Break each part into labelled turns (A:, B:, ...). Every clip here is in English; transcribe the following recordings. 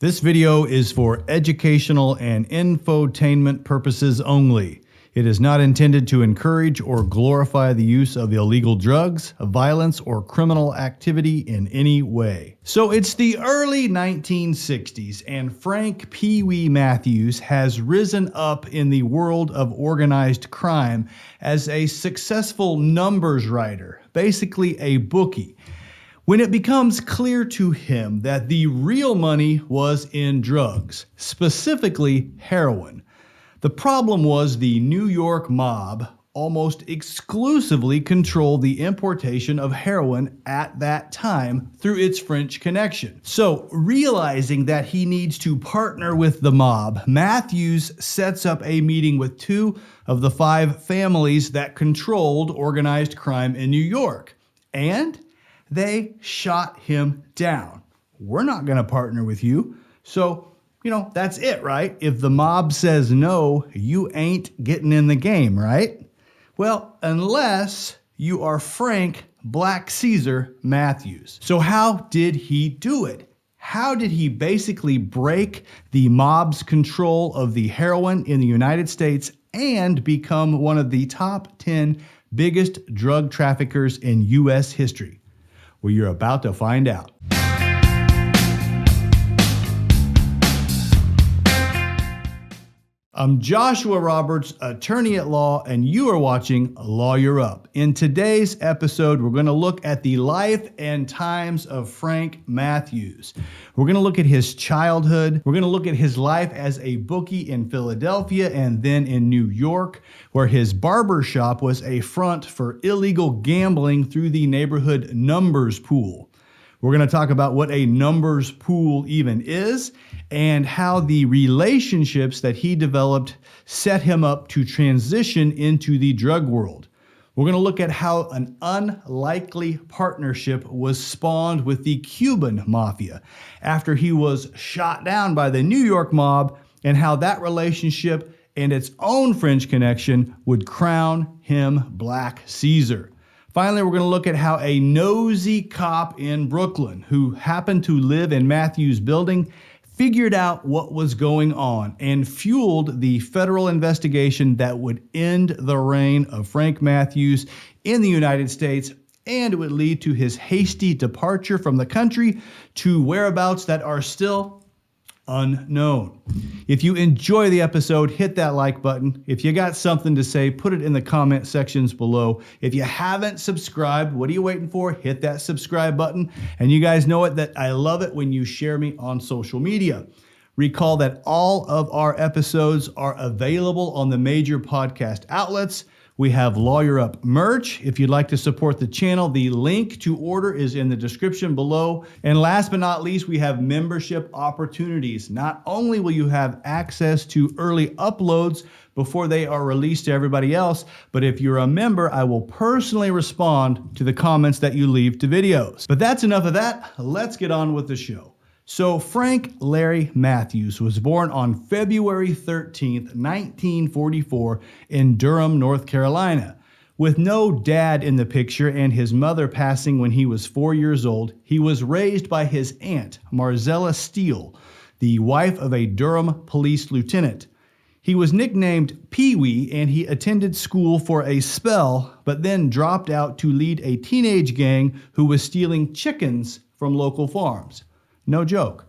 A: This video is for educational and infotainment purposes only. It is not intended to encourage or glorify the use of illegal drugs, violence, or criminal activity in any way. So it's the early 1960s, and Frank Peewee Matthews has risen up in the world of organized crime as a successful numbers writer, basically a bookie, when it becomes clear to him that the real money was in drugs, specifically heroin. The problem was the New York mob almost exclusively controlled the importation of heroin at that time through its French connection. So, realizing that he needs to partner with the mob, Matthews sets up a meeting with 2 of the 5 families that controlled organized crime in New York. And they shot him down. We're not going to partner with you. So, that's it, right? If the mob says no, you ain't getting in the game, right? Well, unless you are Frank Black Caesar Matthews. So how did he do it? How did he basically break the mob's control of the heroin in the United States and become one of the top 10 biggest drug traffickers in U.S. history? Well, you're about to find out. I'm Joshua Roberts, attorney at law, and you are watching Lawyer Up. In today's episode, we're going to look at the life and times of Frank Matthews. We're going to look at his childhood. We're going to look at his life as a bookie in Philadelphia and then in New York, where his barber shop was a front for illegal gambling through the neighborhood numbers pool. We're going to talk about what a numbers pool even is and how the relationships that he developed set him up to transition into the drug world. We're going to look at how an unlikely partnership was spawned with the Cuban Mafia after he was shot down by the New York mob, and how that relationship and its own French connection would crown him Black Caesar. Finally, we're going to look at how a nosy cop in Brooklyn who happened to live in Matthews' building figured out what was going on and fueled the federal investigation that would end the reign of Frank Matthews in the United States, and it would lead to his hasty departure from the country to whereabouts that are still unknown. If you enjoy the episode, hit that like button. If you got something to say, put it in the comment sections below. If you haven't subscribed, what are you waiting for? Hit that subscribe button. And you guys know it, that I love it when you share me on social media. Recall that all of our episodes are available on the major podcast outlets. We have Lawyer Up merch. If you'd like to support the channel, the link to order is in the description below. And last but not least, we have membership opportunities. Not only will you have access to early uploads before they are released to everybody else, but if you're a member, I will personally respond to the comments that you leave to videos. But that's enough of that. Let's get on with the show. So Frank Larry Matthews was born on February 13th, 1944 in Durham, North Carolina. With no dad in the picture and his mother passing when he was 4 years old, he was raised by his aunt, Marzella Steele, the wife of a Durham police lieutenant. He was nicknamed Peewee, and he attended school for a spell, but then dropped out to lead a teenage gang who was stealing chickens from local farms. No joke.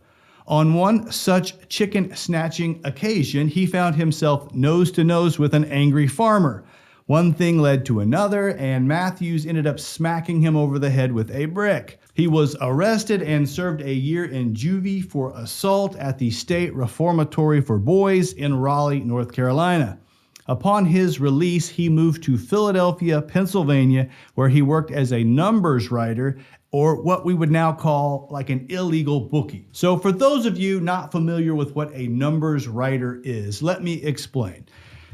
A: On one such chicken snatching occasion, he found himself nose to nose with an angry farmer. One thing led to another, and Matthews ended up smacking him over the head with a brick. He was arrested and served a year in juvie for assault at the State Reformatory for Boys in Raleigh, North Carolina. Upon his release, he moved to Philadelphia, Pennsylvania, where he worked as a numbers writer, or what we would now call like an illegal bookie. So for those of you not familiar with what a numbers writer is, let me explain.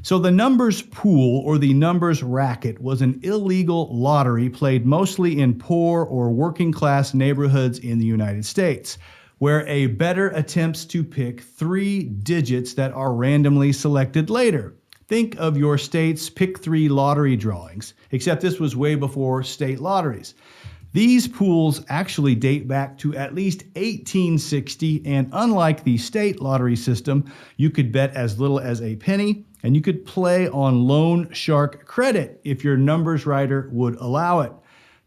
A: So the numbers pool, or the numbers racket, was an illegal lottery played mostly in poor or working class neighborhoods in the United States, where a bettor attempts to pick 3 digits that are randomly selected later. Think of your state's pick 3 lottery drawings, except this was way before state lotteries. These pools actually date back to at least 1860, and unlike the state lottery system, you could bet as little as a penny, and you could play on loan shark credit if your numbers writer would allow it.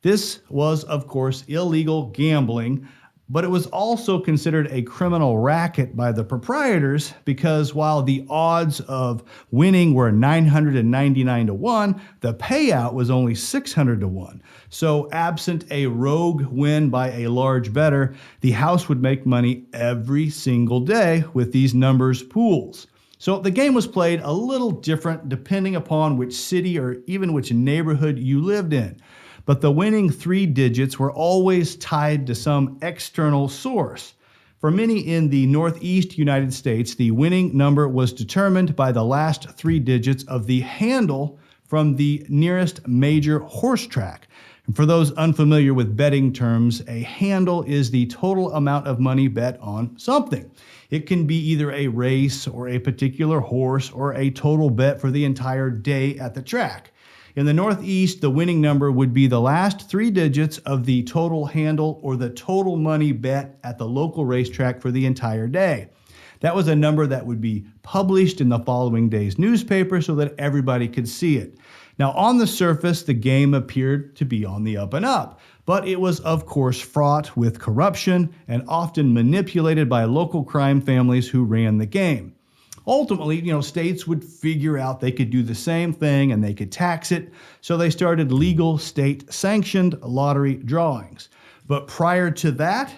A: This was, of course, illegal gambling, but it was also considered a criminal racket by the proprietors because while the odds of winning were 999 to 1, the payout was only 600 to 1. So absent a rogue win by a large bettor, the house would make money every single day with these numbers pools. So the game was played a little different depending upon which city or even which neighborhood you lived in. But the winning 3 digits were always tied to some external source. For many in the Northeast United States, the winning number was determined by the last 3 digits of the handle from the nearest major horse track. And for those unfamiliar with betting terms, a handle is the total amount of money bet on something. It can be either a race or a particular horse or a total bet for the entire day at the track. In the Northeast, the winning number would be the last 3 digits of the total handle or the total money bet at the local racetrack for the entire day. That was a number that would be published in the following day's newspaper so that everybody could see it. Now, on the surface, the game appeared to be on the up and up, but it was, of course, fraught with corruption and often manipulated by local crime families who ran the game. Ultimately, states would figure out they could do the same thing and they could tax it, so they started legal state-sanctioned lottery drawings. But prior to that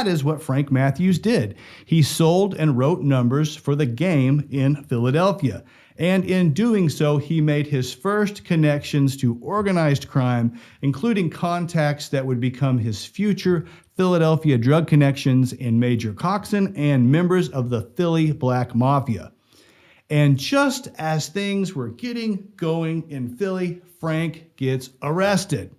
A: is what Frank Matthews did. He sold and wrote numbers for the game in Philadelphia. And in doing so, he made his first connections to organized crime, including contacts that would become his future Philadelphia drug connections in Major Coxon and members of the Philly Black Mafia. And just as things were getting going in Philly, Frank gets arrested.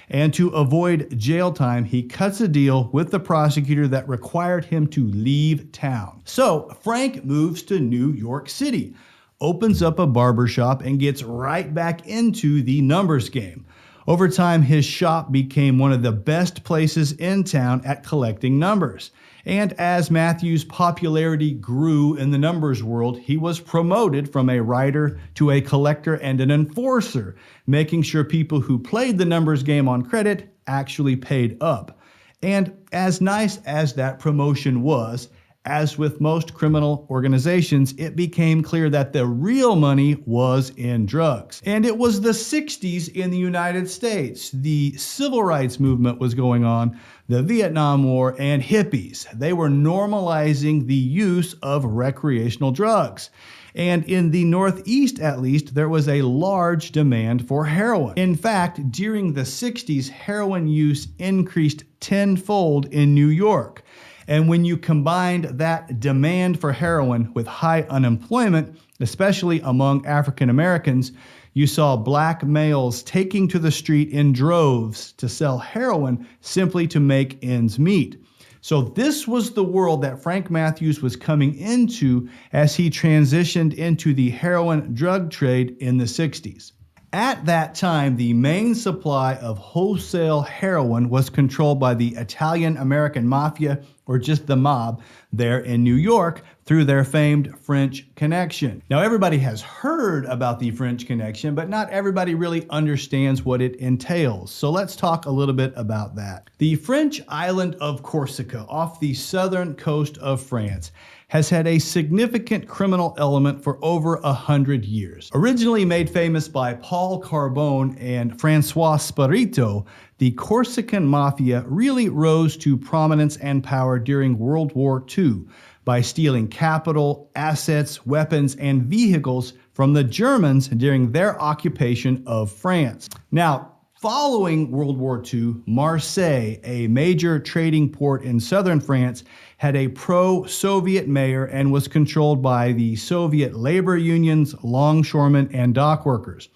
A: And to avoid jail time, he cuts a deal with the prosecutor that required him to leave town. So Frank moves to New York City, opens up a barbershop, and gets right back into the numbers game. Over time, his shop became one of the best places in town at collecting numbers. And as Matthews' popularity grew in the numbers world, he was promoted from a writer to a collector and an enforcer, making sure people who played the numbers game on credit actually paid up. And as nice as that promotion was, as with most criminal organizations, it became clear that the real money was in drugs. And it was the 60s in the United States. The civil rights movement was going on, the Vietnam War, and hippies. They were normalizing the use of recreational drugs. And in the Northeast, at least, there was a large demand for heroin. In fact, during the 60s, heroin use increased tenfold in New York. And when you combined that demand for heroin with high unemployment, especially among African Americans, you saw black males taking to the street in droves to sell heroin simply to make ends meet. So this was the world that Frank Matthews was coming into as he transitioned into the heroin drug trade in the 60s. At that time, the main supply of wholesale heroin was controlled by the Italian-American Mafia, or just the mob, there in New York through their famed French Connection. Now, everybody has heard about the French Connection, but not everybody really understands what it entails. So let's talk a little bit about that. The French island of Corsica, off the southern coast of France, has had a significant criminal element for over 100 years. Originally made famous by Paul Carbone and Francois Spirito, the Corsican Mafia really rose to prominence and power during World War II by stealing capital, assets, weapons, and vehicles from the Germans during their occupation of France. Now, following World War II, Marseille, a major trading port in southern France, had a pro-Soviet mayor and was controlled by the Soviet labor unions, longshoremen, and dock workers.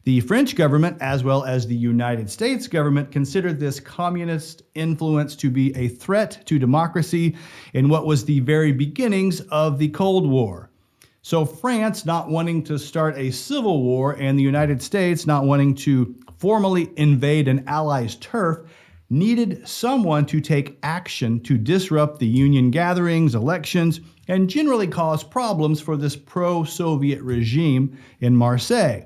A: The French government, as well as the United States government, considered this communist influence to be a threat to democracy in what was the very beginnings of the Cold War. So France, not wanting to start a civil war, and the United States not wanting to formally invade an ally's turf, needed someone to take action to disrupt the Union gatherings, elections, and generally cause problems for this pro-Soviet regime in Marseille.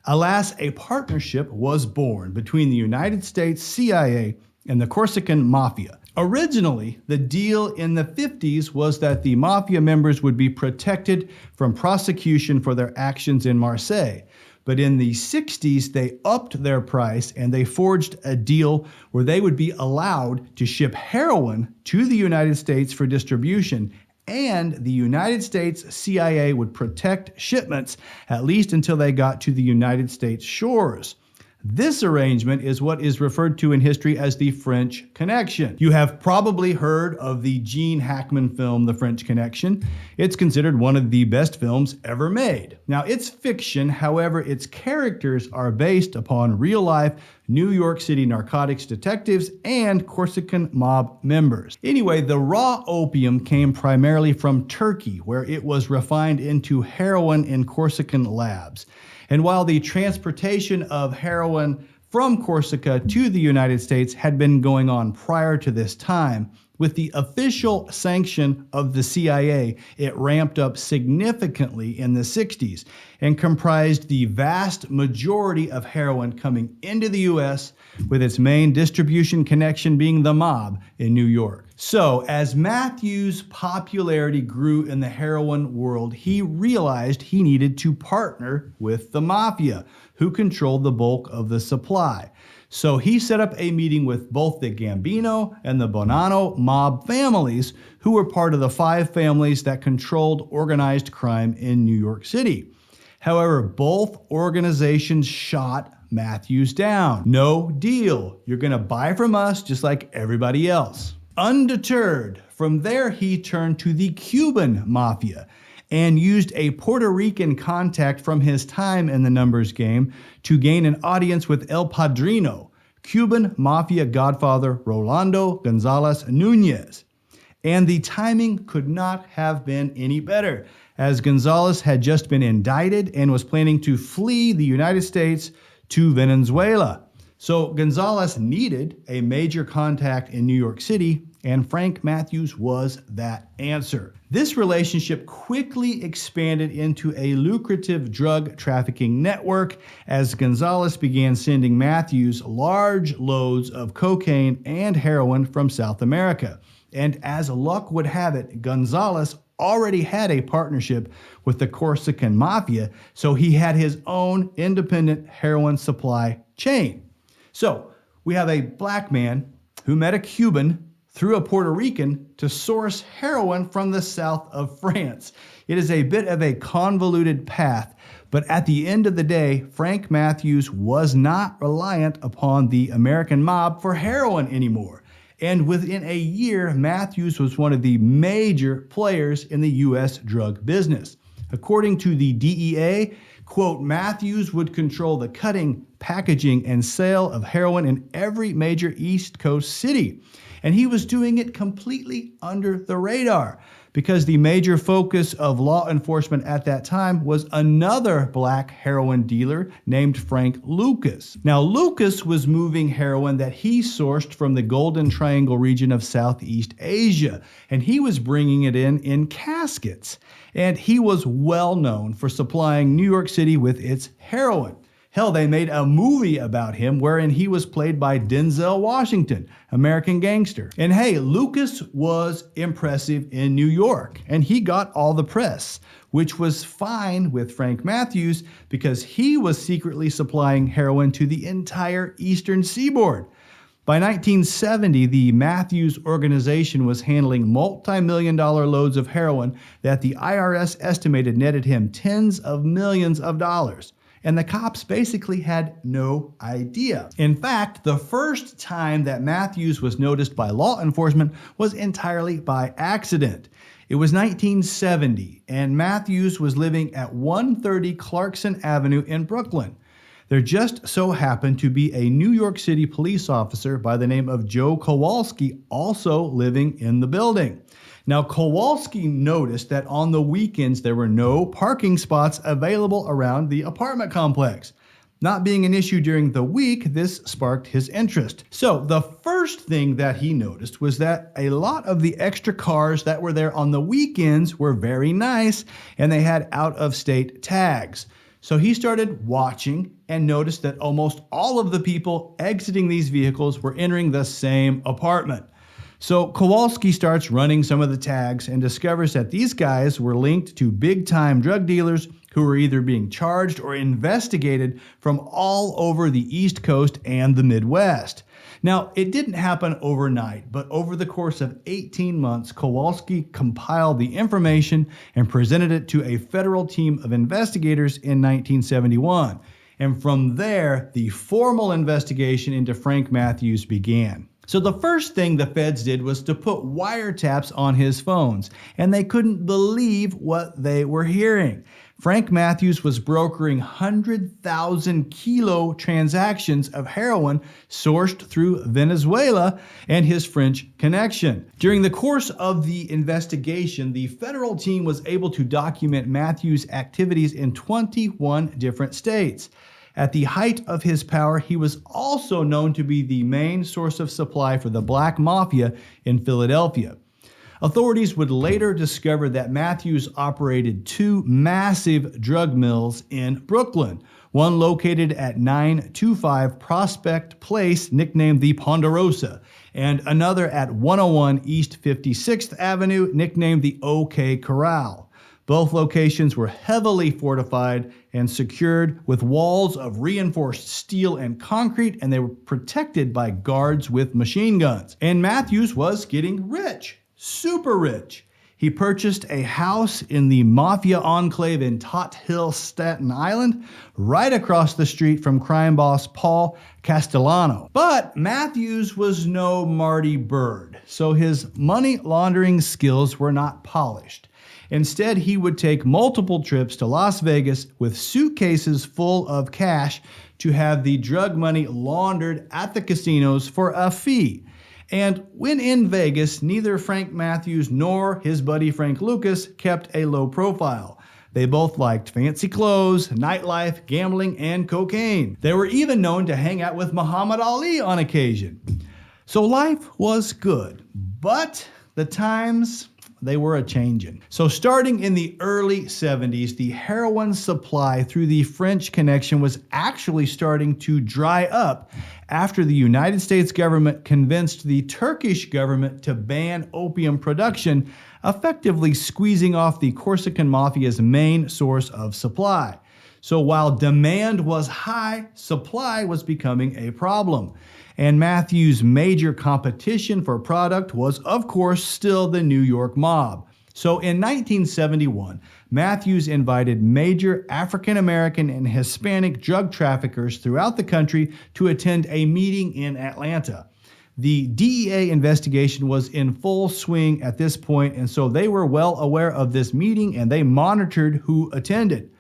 A: Alas, a partnership was born between the United States CIA and the Corsican Mafia. Originally, the deal in the 50s was that the Mafia members would be protected from prosecution for their actions in Marseille. But in the 60s, they upped their price and they forged a deal where they would be allowed to ship heroin to the United States for distribution, and the United States CIA would protect shipments at least until they got to the United States shores. This arrangement is what is referred to in history as the French Connection. You have probably heard of the Gene Hackman film, The French Connection. It's considered one of the best films ever made. Now, it's fiction, however, its characters are based upon real-life New York City narcotics detectives and Corsican mob members. Anyway, the raw opium came primarily from Turkey, where it was refined into heroin in Corsican labs. And while the transportation of heroin from Corsica to the United States had been going on prior to this time, with the official sanction of the CIA, it ramped up significantly in the 60s and comprised the vast majority of heroin coming into the U.S., with its main distribution connection being the mob in New York. So, as Matthews' popularity grew in the heroin world, he realized he needed to partner with the Mafia, who controlled the bulk of the supply. So he set up a meeting with both the Gambino and the Bonanno mob families, who were part of the 5 families that controlled organized crime in New York City. However, both organizations shot Matthews down. No deal. You're going to buy from us just like everybody else. Undeterred, from there he turned to the Cuban Mafia and used a Puerto Rican contact from his time in the numbers game to gain an audience with El Padrino, Cuban Mafia godfather Rolando Gonzalez Nunez. And the timing could not have been any better, as Gonzalez had just been indicted and was planning to flee the United States to Venezuela. So Gonzalez needed a major contact in New York City, and Frank Matthews was that answer. This relationship quickly expanded into a lucrative drug trafficking network as Gonzalez began sending Matthews large loads of cocaine and heroin from South America. And as luck would have it, Gonzalez already had a partnership with the Corsican Mafia, so he had his own independent heroin supply chain. So we have a black man who met a Cuban through a Puerto Rican to source heroin from the south of France. It is a bit of a convoluted path, but at the end of the day, Frank Matthews was not reliant upon the American mob for heroin anymore. And within a year, Matthews was one of the major players in the U.S. drug business. According to the DEA, quote, Matthews would control the cutting, packaging, and sale of heroin in every major East Coast city. And he was doing it completely under the radar, because the major focus of law enforcement at that time was another black heroin dealer named Frank Lucas. Now, Lucas was moving heroin that he sourced from the Golden Triangle region of Southeast Asia, and he was bringing it in caskets. And he was well known for supplying New York City with its heroin. Hell, they made a movie about him wherein he was played by Denzel Washington, American Gangster. And hey, Lucas was impressive in New York, and he got all the press, which was fine with Frank Matthews because he was secretly supplying heroin to the entire Eastern Seaboard. By 1970, the Matthews organization was handling multi-million-dollar loads of heroin that the IRS estimated netted him tens of millions of dollars. And the cops basically had no idea. In fact, the first time that Matthews was noticed by law enforcement was entirely by accident. It was 1970, and Matthews was living at 130 Clarkson Avenue in Brooklyn. There just so happened to be a New York City police officer by the name of Joe Kowalski also living in the building. Now, Kowalski noticed that on the weekends there were no parking spots available around the apartment complex. Not being an issue during the week, this sparked his interest. So the first thing that he noticed was that a lot of the extra cars that were there on the weekends were very nice and they had out-of-state tags. So he started watching and noticed that almost all of the people exiting these vehicles were entering the same apartment. So Kowalski starts running some of the tags and discovers that these guys were linked to big-time drug dealers who were either being charged or investigated from all over the East Coast and the Midwest. Now, it didn't happen overnight, but over the course of 18 months, Kowalski compiled the information and presented it to a federal team of investigators in 1971. And from there, the formal investigation into Frank Matthews began. So the first thing the feds did was to put wiretaps on his phones, and they couldn't believe what they were hearing. Frank Matthews was brokering 100,000 kilo transactions of heroin sourced through Venezuela and his French connection. During the course of the investigation, the federal team was able to document Matthews' activities in 21 different states. At the height of his power, he was also known to be the main source of supply for the Black Mafia in Philadelphia. Authorities would later discover that Matthews operated two massive drug mills in Brooklyn, one located at 925 Prospect Place, nicknamed the Ponderosa, and another at 101 East 56th Avenue, nicknamed the OK Corral. Both locations were heavily fortified and secured with walls of reinforced steel and concrete, and they were protected by guards with machine guns. And Matthews was getting rich. Super rich. He purchased a house in the Mafia enclave in Tot Hill, Staten Island, right across the street from crime boss Paul Castellano. But Matthews was no Marty Byrde, so his money laundering skills were not polished. Instead, he would take multiple trips to Las Vegas with suitcases full of cash to have the drug money laundered at the casinos for a fee. And when in Vegas, neither Frank Matthews nor his buddy Frank Lucas kept a low profile. They both liked fancy clothes, nightlife, gambling, and cocaine. They were even known to hang out with Muhammad Ali on occasion. So life was good, but the times, they were a-changin'. So starting in the early 70s, the heroin supply through the French connection was actually starting to dry up after the United States government convinced the Turkish government to ban opium production, effectively squeezing off the Corsican Mafia's main source of supply. So while demand was high, supply was becoming a problem. And Matthews' major competition for product was, of course, still the New York mob. So in 1971, Matthews invited major African American and Hispanic drug traffickers throughout the country to attend a meeting in Atlanta. The DEA investigation was in full swing at this point, and so they were well aware of this meeting and they monitored who attended.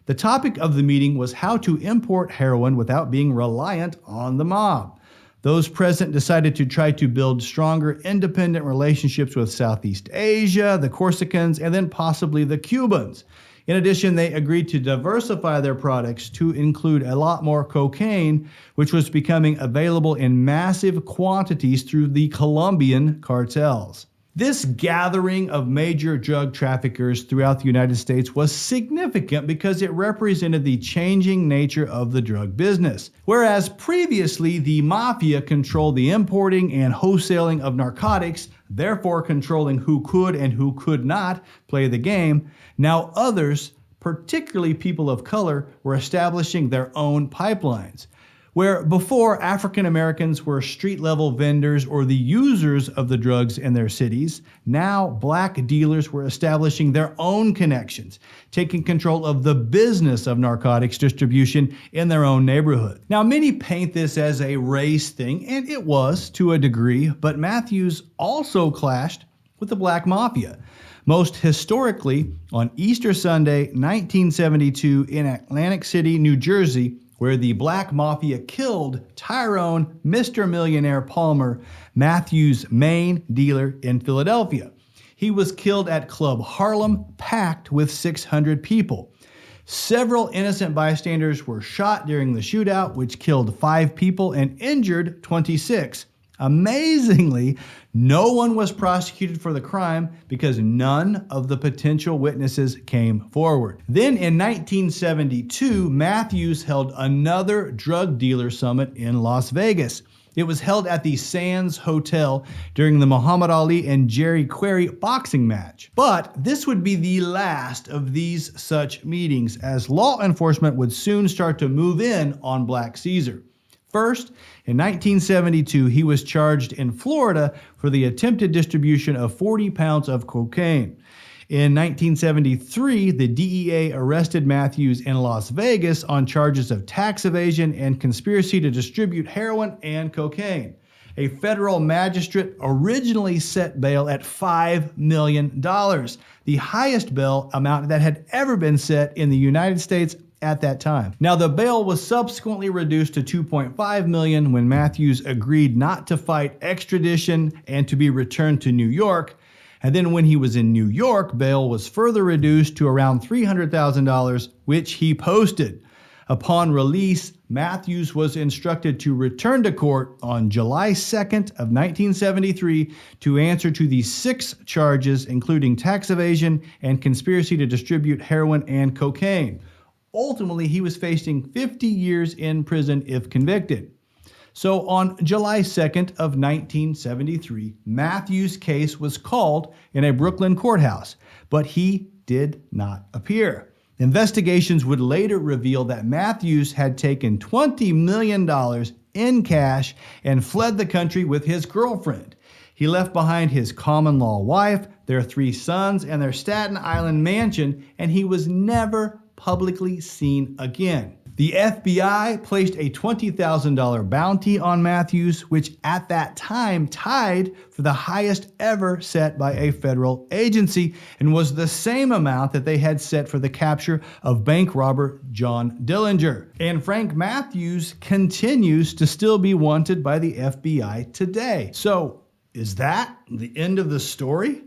A: The topic of the meeting was how to import heroin without being reliant on the mob. Those present decided to try to build stronger independent relationships with Southeast Asia, the Corsicans, and then possibly the Cubans. In addition, they agreed to diversify their products to include a lot more cocaine, which was becoming available in massive quantities through the Colombian cartels. This gathering of major drug traffickers throughout the United States was significant because it represented the changing nature of the drug business. Whereas previously the Mafia controlled the importing and wholesaling of narcotics, therefore controlling who could and who could not play the game, now others, particularly people of color, were establishing their own pipelines. Where before African Americans were street-level vendors or the users of the drugs in their cities, now black dealers were establishing their own connections, taking control of the business of narcotics distribution in their own neighborhood. Now, many paint this as a race thing, and it was to a degree, but Matthews also clashed with the Black Mafia. Most historically, on Easter Sunday, 1972, in Atlantic City, New Jersey, where the Black Mafia killed Tyrone Mr. Millionaire Palmer, Matthews' main dealer in Philadelphia. He was killed at Club Harlem, packed with 600 people. Several innocent bystanders were shot during the shootout, which killed 5 people and injured 26. Amazingly, no one was prosecuted for the crime because none of the potential witnesses came forward. Then in 1972, Matthews held another drug dealer summit in Las Vegas. It was held at the Sands Hotel during the Muhammad Ali and Jerry Query boxing match. But this would be the last of these such meetings, as law enforcement would soon start to move in on Black Caesar. First, in 1972, he was charged in Florida for the attempted distribution of 40 pounds of cocaine. In 1973, the DEA arrested Matthews in Las Vegas on charges of tax evasion and conspiracy to distribute heroin and cocaine. A federal magistrate originally set bail at $5 million, the highest bail amount that had ever been set in the United States at that time. Now, the bail was subsequently reduced to $2.5 million when Matthews agreed not to fight extradition and to be returned to New York. And then when he was in New York, bail was further reduced to around $300,000, which he posted. Upon release, Matthews was instructed to return to court on July 2nd of 1973 to answer to the 6 charges, including tax evasion and conspiracy to distribute heroin and cocaine. Ultimately, he was facing 50 years in prison if convicted. So on July 2nd of 1973, Matthews' case was called in a Brooklyn courthouse, but he did not appear. Investigations would later reveal that Matthews had taken $20 million in cash and fled the country with his girlfriend. He left behind his common-law wife, their 3 sons, and their Staten Island mansion, and he was never publicly seen again. The FBI placed a $20,000 bounty on Matthews, which at that time tied for the highest ever set by a federal agency and was the same amount that they had set for the capture of bank robber John Dillinger. And Frank Matthews continues to still be wanted by the FBI today. So, is that the end of the story?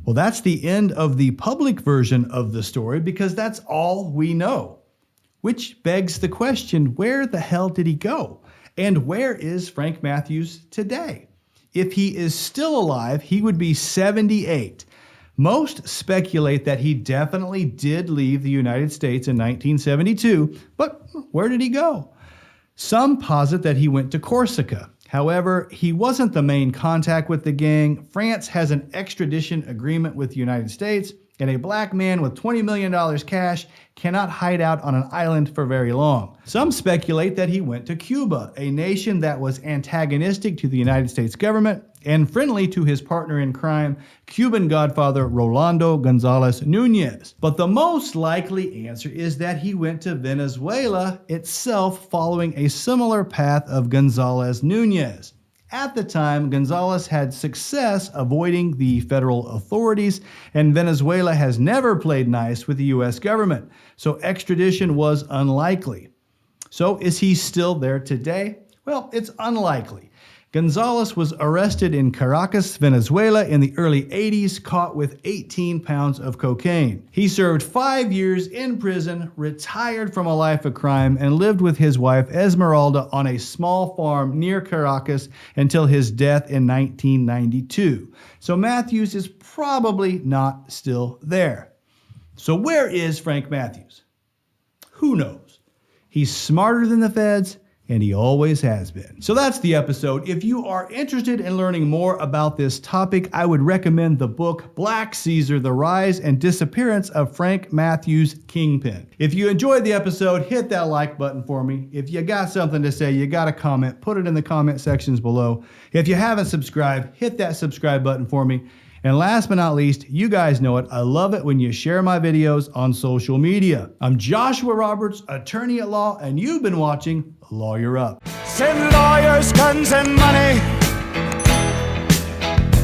A: Well, that's the end of the public version of the story because that's all we know. Which begs the question, where the hell did he go? And where is Frank Matthews today? If he is still alive, he would be 78. Most speculate that he definitely did leave the United States in 1972, but where did he go? Some posit that he went to Corsica. However, he wasn't the main contact with the gang. France has an extradition agreement with the United States, and a black man with $20 million cash cannot hide out on an island for very long. Some speculate that he went to Cuba, a nation that was antagonistic to the United States government and friendly to his partner in crime, Cuban godfather Rolando Gonzalez Nunez. But the most likely answer is that he went to Venezuela itself, following a similar path of Gonzalez Nunez. At the time, Gonzalez had success avoiding the federal authorities, and Venezuela has never played nice with the U.S. government, so extradition was unlikely. So is he still there today? Well, it's unlikely. Gonzalez was arrested in Caracas, Venezuela in the early 80s, caught with 18 pounds of cocaine. He served 5 years in prison, retired from a life of crime, and lived with his wife Esmeralda on a small farm near Caracas until his death in 1992. So Matthews is probably not still there. So where is Frank Matthews? Who knows? He's smarter than the feds, and he always has been. So that's the episode. If you are interested in learning more about this topic, I would recommend the book Black Caesar, The Rise and Disappearance of Frank Matthews, Kingpin. If you enjoyed the episode, hit that like button for me. If you got something to say, you got a comment, put it in the comment sections below. If you haven't subscribed, hit that subscribe button for me. And last but not least, you guys know it, I love it when you share my videos on social media. I'm Joshua Roberts, attorney at law, and you've been watching Lawyer Up.
B: Send lawyers, guns, and money.